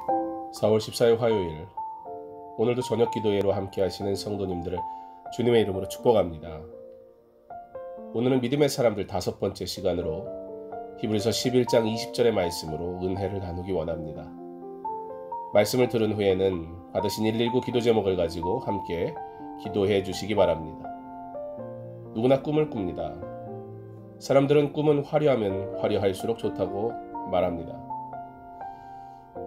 4월 14일 화요일, 오늘도 저녁 기도회로 함께 하시는 성도님들을 주님의 이름으로 축복합니다. 오늘은 믿음의 사람들 5번째 시간으로 히브리서 11장 20절의 말씀으로 은혜를 나누기 원합니다. 말씀을 들은 후에는 받으신 119 기도 제목을 가지고 함께 기도해 주시기 바랍니다. 누구나 꿈을 꿉니다. 사람들은 꿈은 화려하면 화려할수록 좋다고 말합니다.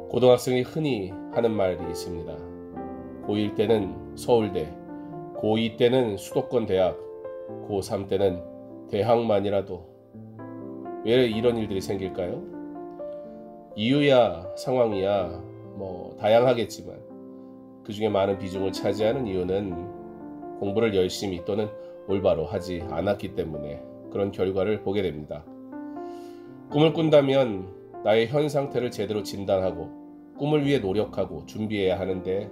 고등학생이 흔히 하는 말이 있습니다. 고1 때는 서울대, 고2 때는 수도권 대학, 고3 때는 대학만이라도. 왜 이런 일들이 생길까요? 이유야 상황이야 다양하겠지만 그 중에 많은 비중을 차지하는 이유는 공부를 열심히 또는 올바로 하지 않았기 때문에 그런 결과를 보게 됩니다. 꿈을 꾼다면 나의 현 상태를 제대로 진단하고 꿈을 위해 노력하고 준비해야 하는데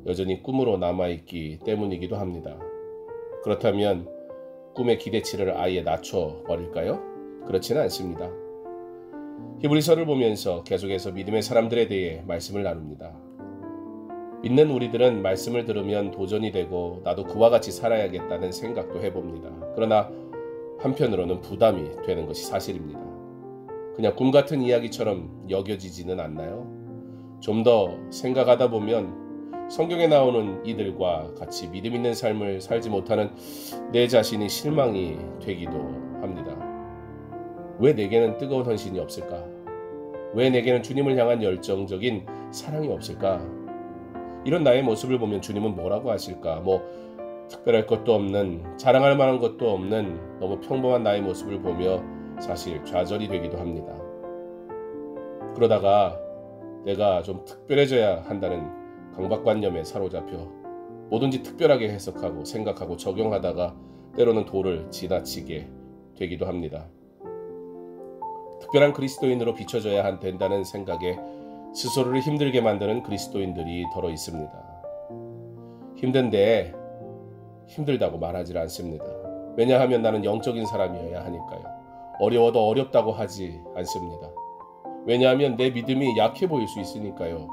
여전히 꿈으로 남아있기 때문이기도 합니다. 그렇다면 꿈의 기대치를 아예 낮춰버릴까요? 그렇지는 않습니다. 히브리서를 보면서 계속해서 믿음의 사람들에 대해 말씀을 나눕니다. 믿는 우리들은 말씀을 들으면 도전이 되고 나도 그와 같이 살아야겠다는 생각도 해봅니다. 그러나 한편으로는 부담이 되는 것이 사실입니다. 그냥 꿈 같은 이야기처럼 여겨지지는 않나요? 좀 더 생각하다 보면 성경에 나오는 이들과 같이 믿음 있는 삶을 살지 못하는 내 자신이 실망이 되기도 합니다. 왜 내게는 뜨거운 헌신이 없을까? 왜 내게는 주님을 향한 열정적인 사랑이 없을까? 이런 나의 모습을 보면 주님은 뭐라고 하실까? 특별할 것도 없는, 자랑할 만한 것도 없는 너무 평범한 나의 모습을 보며 사실 좌절이 되기도 합니다. 그러다가 내가 좀 특별해져야 한다는 강박관념에 사로잡혀 뭐든지 특별하게 해석하고 생각하고 적용하다가 때로는 도를 지나치게 되기도 합니다. 특별한 그리스도인으로 비춰져야 된다는 생각에 스스로를 힘들게 만드는 그리스도인들이 더러 있습니다. 힘든데 힘들다고 말하지 않습니다. 왜냐하면 나는 영적인 사람이어야 하니까요. 어려워도 어렵다고 하지 않습니다. 왜냐하면 내 믿음이 약해 보일 수 있으니까요.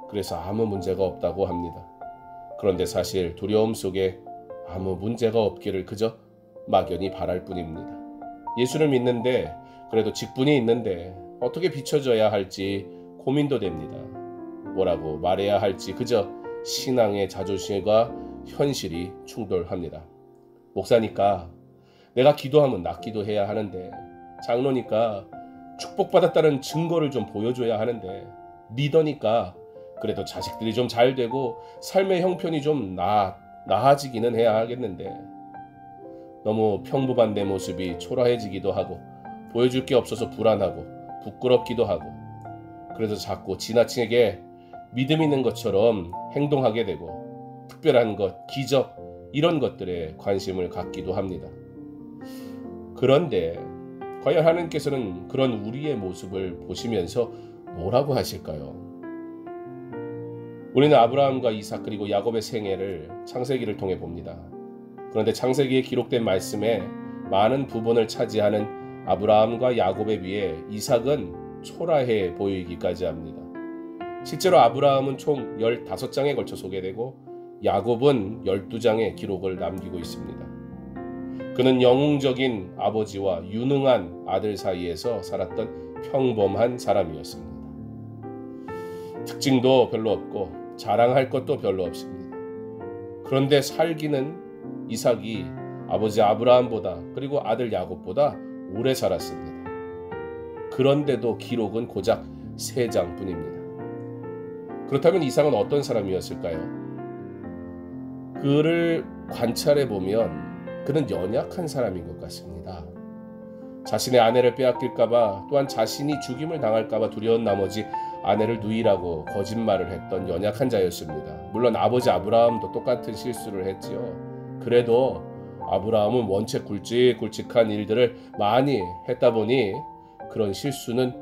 그래서 아무 문제가 없다고 합니다. 그런데 사실 두려움 속에 아무 문제가 없기를 그저 막연히 바랄 뿐입니다. 예수를 믿는데 그래도 직분이 있는데 어떻게 비춰져야 할지 고민도 됩니다. 뭐라고 말해야 할지 그저 신앙의 자존심과 현실이 충돌합니다. 목사니까 내가 기도하면 낫기도 해야 하는데, 장로니까 축복받았다는 증거를 좀 보여줘야 하는데, 리더니까 그래도 자식들이 좀 잘 되고 삶의 형편이 좀 나아지기는 해야 하겠는데, 너무 평범한 내 모습이 초라해지기도 하고 보여줄 게 없어서 불안하고 부끄럽기도 하고, 그래서 자꾸 지나치게 믿음 있는 것처럼 행동하게 되고 특별한 것, 기적 이런 것들에 관심을 갖기도 합니다. 그런데 과연 하나님께서는 그런 우리의 모습을 보시면서 뭐라고 하실까요? 우리는 아브라함과 이삭 그리고 야곱의 생애를 창세기를 통해 봅니다. 그런데 창세기에 기록된 말씀에 많은 부분을 차지하는 아브라함과 야곱에 비해 이삭은 초라해 보이기까지 합니다. 실제로 아브라함은 총 15장에 걸쳐 소개되고 야곱은 12장의 기록을 남기고 있습니다. 그는 영웅적인 아버지와 유능한 아들 사이에서 살았던 평범한 사람이었습니다. 특징도 별로 없고 자랑할 것도 별로 없습니다. 그런데 살기는 이삭이 아버지 아브라함보다 그리고 아들 야곱보다 오래 살았습니다. 그런데도 기록은 고작 3장 뿐입니다. 그렇다면 이삭은 어떤 사람이었을까요? 그를 관찰해 보면 그는 연약한 사람인 것 같습니다. 자신의 아내를 빼앗길까봐, 또한 자신이 죽임을 당할까봐 두려운 나머지 아내를 누이라고 거짓말을 했던 연약한 자였습니다. 물론 아버지 아브라함도 똑같은 실수를 했지요. 그래도 아브라함은 원체 굵직굵직한 일들을 많이 했다 보니 그런 실수는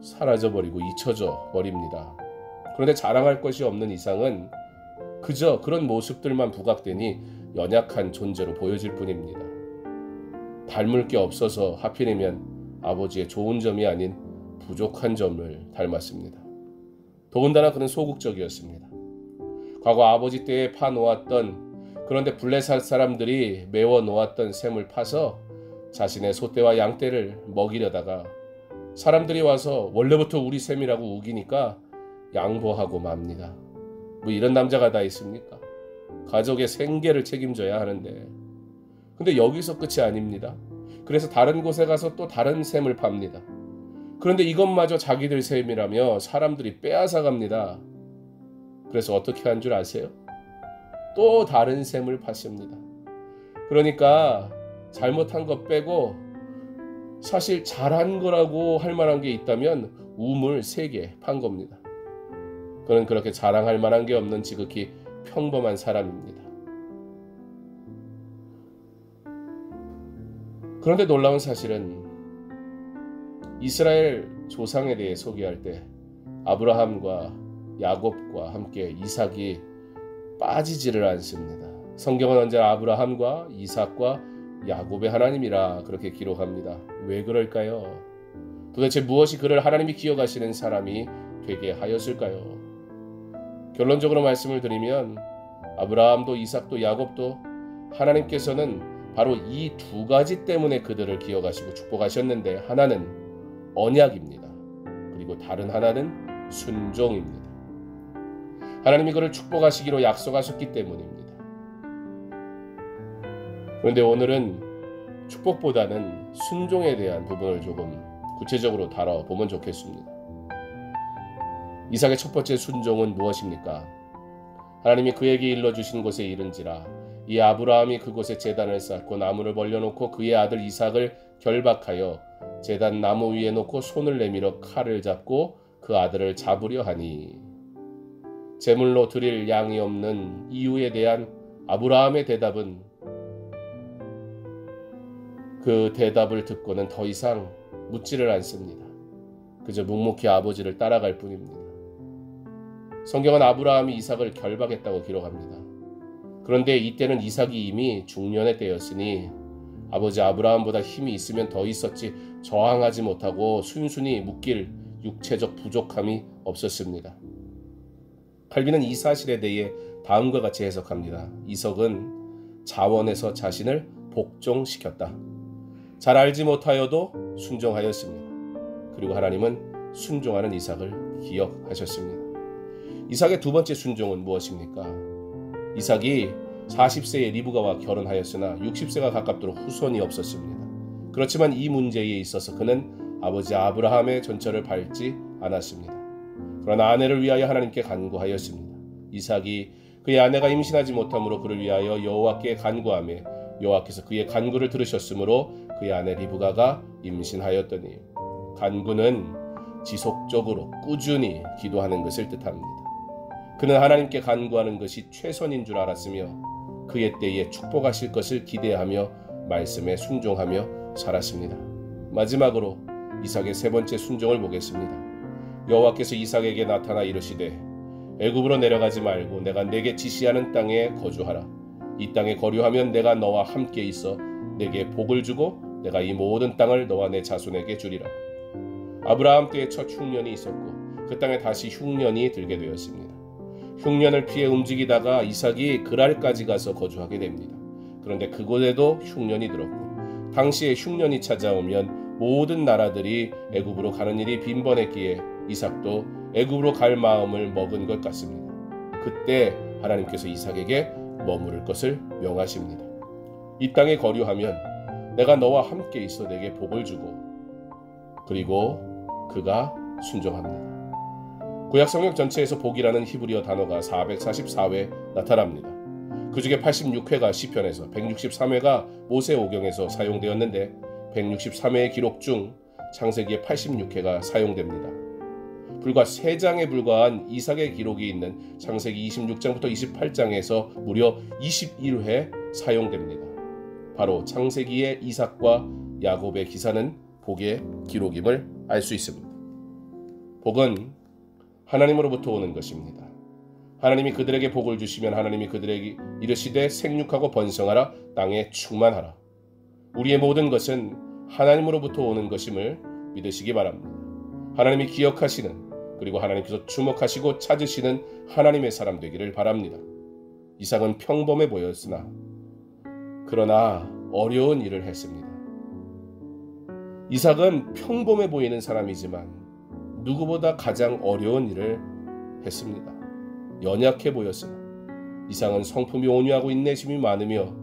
사라져버리고 잊혀져 버립니다. 그런데 자랑할 것이 없는 이삭은 그저 그런 모습들만 부각되니 연약한 존재로 보여질 뿐입니다. 닮을 게 없어서 하필이면 아버지의 좋은 점이 아닌 부족한 점을 닮았습니다. 더군다나 그는 소극적이었습니다. 과거 아버지 때에 파놓았던, 그런데 블레셋 사람들이 메워 놓았던 샘을 파서 자신의 소떼와 양떼를 먹이려다가 사람들이 와서 원래부터 우리 샘이라고 우기니까 양보하고 맙니다. 뭐 이런 남자가 다 있습니까? 가족의 생계를 책임져야 하는데. 근데 여기서 끝이 아닙니다. 그래서 다른 곳에 가서 또 다른 샘을 팝니다. 그런데 이것마저 자기들 샘이라며 사람들이 빼앗아 갑니다. 그래서 어떻게 한 줄 아세요? 또 다른 샘을 팠습니다. 그러니까 잘못한 것 빼고 사실 잘한 거라고 할 만한 게 있다면 우물 3개 판 겁니다. 그는 그렇게 자랑할 만한 게 없는 지극히 평범한 사람입니다. 그런데 놀라운 사실은 이스라엘 조상에 대해 소개할 때 아브라함과 야곱과 함께 이삭이 빠지지를 않습니다. 성경은 언제나 아브라함과 이삭과 야곱의 하나님이라 그렇게 기록합니다. 왜 그럴까요? 도대체 무엇이 그를 하나님이 기억하시는 사람이 되게 하였을까요? 결론적으로 말씀을 드리면 아브라함도 이삭도 야곱도 하나님께서는 바로 이 2가지 때문에 그들을 기억하시고 축복하셨는데, 하나는 언약입니다. 그리고 다른 하나는 순종입니다. 하나님이 그를 축복하시기로 약속하셨기 때문입니다. 그런데 오늘은 축복보다는 순종에 대한 부분을 조금 구체적으로 다뤄보면 좋겠습니다. 이삭의 첫 번째 순종은 무엇입니까? 하나님이 그에게 일러주신 곳에 이른지라 이 아브라함이 그곳에 제단을 쌓고 나무를 벌려놓고 그의 아들 이삭을 결박하여 제단 나무 위에 놓고 손을 내밀어 칼을 잡고 그 아들을 잡으려 하니, 제물로 드릴 양이 없는 이유에 대한 아브라함의 대답은 그 대답을 듣고는 더 이상 묻지를 않습니다. 그저 묵묵히 아버지를 따라갈 뿐입니다. 성경은 아브라함이 이삭을 결박했다고 기록합니다. 그런데 이때는 이삭이 이미 중년의 때였으니 아버지 아브라함보다 힘이 있으면 더 있었지 저항하지 못하고 순순히 묶일 육체적 부족함이 없었습니다. 칼빈은 이 사실에 대해 다음과 같이 해석합니다. 이삭은 자원에서 자신을 복종시켰다. 잘 알지 못하여도 순종하였습니다. 그리고 하나님은 순종하는 이삭을 기억하셨습니다. 이삭의 2번째 순종은 무엇입니까? 이삭이 40세에 리브가와 결혼하였으나 60세가 가깝도록 후손이 없었습니다. 그렇지만 이 문제에 있어서 그는 아버지 아브라함의 전철을 밟지 않았습니다. 그러나 아내를 위하여 하나님께 간구하였습니다. 이삭이 그의 아내가 임신하지 못함으로 그를 위하여 여호와께 간구하며 여호와께서 그의 간구를 들으셨으므로 그의 아내 리브가가 임신하였더니, 간구는 지속적으로 꾸준히 기도하는 것을 뜻합니다. 그는 하나님께 간구하는 것이 최선인 줄 알았으며 그의 때에 축복하실 것을 기대하며 말씀에 순종하며 살았습니다. 마지막으로 이삭의 3번째 순종을 보겠습니다. 여호와께서 이삭에게 나타나 이르시되 애굽으로 내려가지 말고 내가 내게 지시하는 땅에 거주하라. 이 땅에 거류하면 내가 너와 함께 있어 내게 복을 주고 내가 이 모든 땅을 너와 내 자손에게 주리라. 아브라함 때에 첫 흉년이 있었고 그 땅에 다시 흉년이 들게 되었습니다. 흉년을 피해 움직이다가 이삭이 그랄까지 가서 거주하게 됩니다. 그런데 그곳에도 흉년이 들었고 당시에 흉년이 찾아오면 모든 나라들이 애굽으로 가는 일이 빈번했기에 이삭도 애굽으로 갈 마음을 먹은 것 같습니다. 그때 하나님께서 이삭에게 머무를 것을 명하십니다. 이 땅에 거류하면 내가 너와 함께 있어 내게 복을 주고, 그리고 그가 순종합니다. 구약 성경 전체에서 복이라는 히브리어 단어가 444회 나타납니다. 그 중에 86회가 시편에서, 163회가 모세오경에서 사용되었는데 163회의 기록 중 창세기의 86회가 사용됩니다. 불과 3장에 불과한 이삭의 기록이 있는 창세기 26장부터 28장에서 무려 21회 사용됩니다. 바로 창세기의 이삭과 야곱의 기사는 복의 기록임을 알 수 있습니다. 복은 하나님으로부터 오는 것입니다. 하나님이 그들에게 복을 주시면 하나님이 그들에게 이르시되 생육하고 번성하라, 땅에 충만하라. 우리의 모든 것은 하나님으로부터 오는 것임을 믿으시기 바랍니다. 하나님이 기억하시는 그리고 하나님께서 주목하시고 찾으시는 하나님의 사람 되기를 바랍니다. 이삭은 평범해 보였으나 그러나 어려운 일을 했습니다. 이삭은 평범해 보이는 사람이지만 누구보다 가장 어려운 일을 했습니다. 연약해 보였으나 이삭은 성품이 온유하고 인내심이 많으며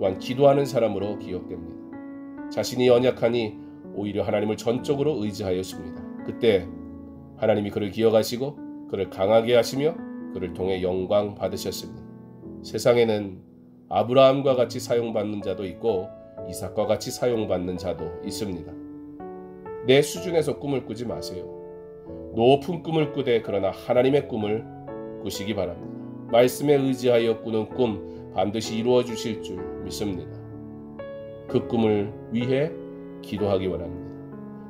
또한 기도하는 사람으로 기억됩니다. 자신이 연약하니 오히려 하나님을 전적으로 의지하였습니다. 그때 하나님이 그를 기억하시고 그를 강하게 하시며 그를 통해 영광 받으셨습니다. 세상에는 아브라함과 같이 사용받는 자도 있고 이삭과 같이 사용받는 자도 있습니다. 내 수준에서 꿈을 꾸지 마세요. 높은 꿈을 꾸되 그러나 하나님의 꿈을 꾸시기 바랍니다. 말씀에 의지하여 꾸는 꿈 반드시 이루어 주실 줄 믿습니다. 그 꿈을 위해 기도하기 원합니다.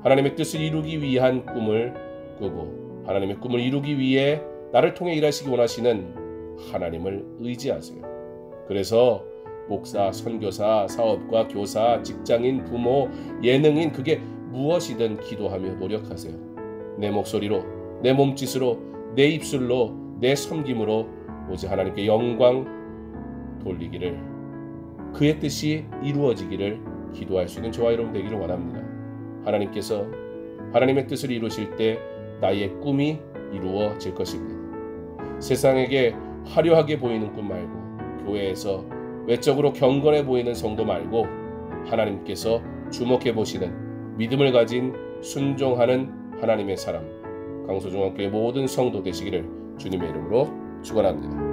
하나님의 뜻을 이루기 위한 꿈을 꾸고 하나님의 꿈을 이루기 위해 나를 통해 일하시기 원하시는 하나님을 의지하세요. 그래서 목사, 선교사, 사업가, 교사, 직장인, 부모, 예능인 그게 무엇이든 기도하며 노력하세요. 내 목소리로, 내 몸짓으로, 내 입술로, 내 섬김으로 오직 하나님께 영광 돌리기를, 그의 뜻이 이루어지기를 기도할 수 있는 저와 여러분 되기를 원합니다. 하나님께서 하나님의 뜻을 이루실 때 나의 꿈이 이루어질 것입니다. 세상에게 화려하게 보이는 꿈 말고, 교회에서 외적으로 경건해 보이는 성도 말고 하나님께서 주목해 보시는 믿음을 가진 순종하는 하나님의 사람, 강소중학교의 모든 성도 되시기를 주님의 이름으로 축원합니다.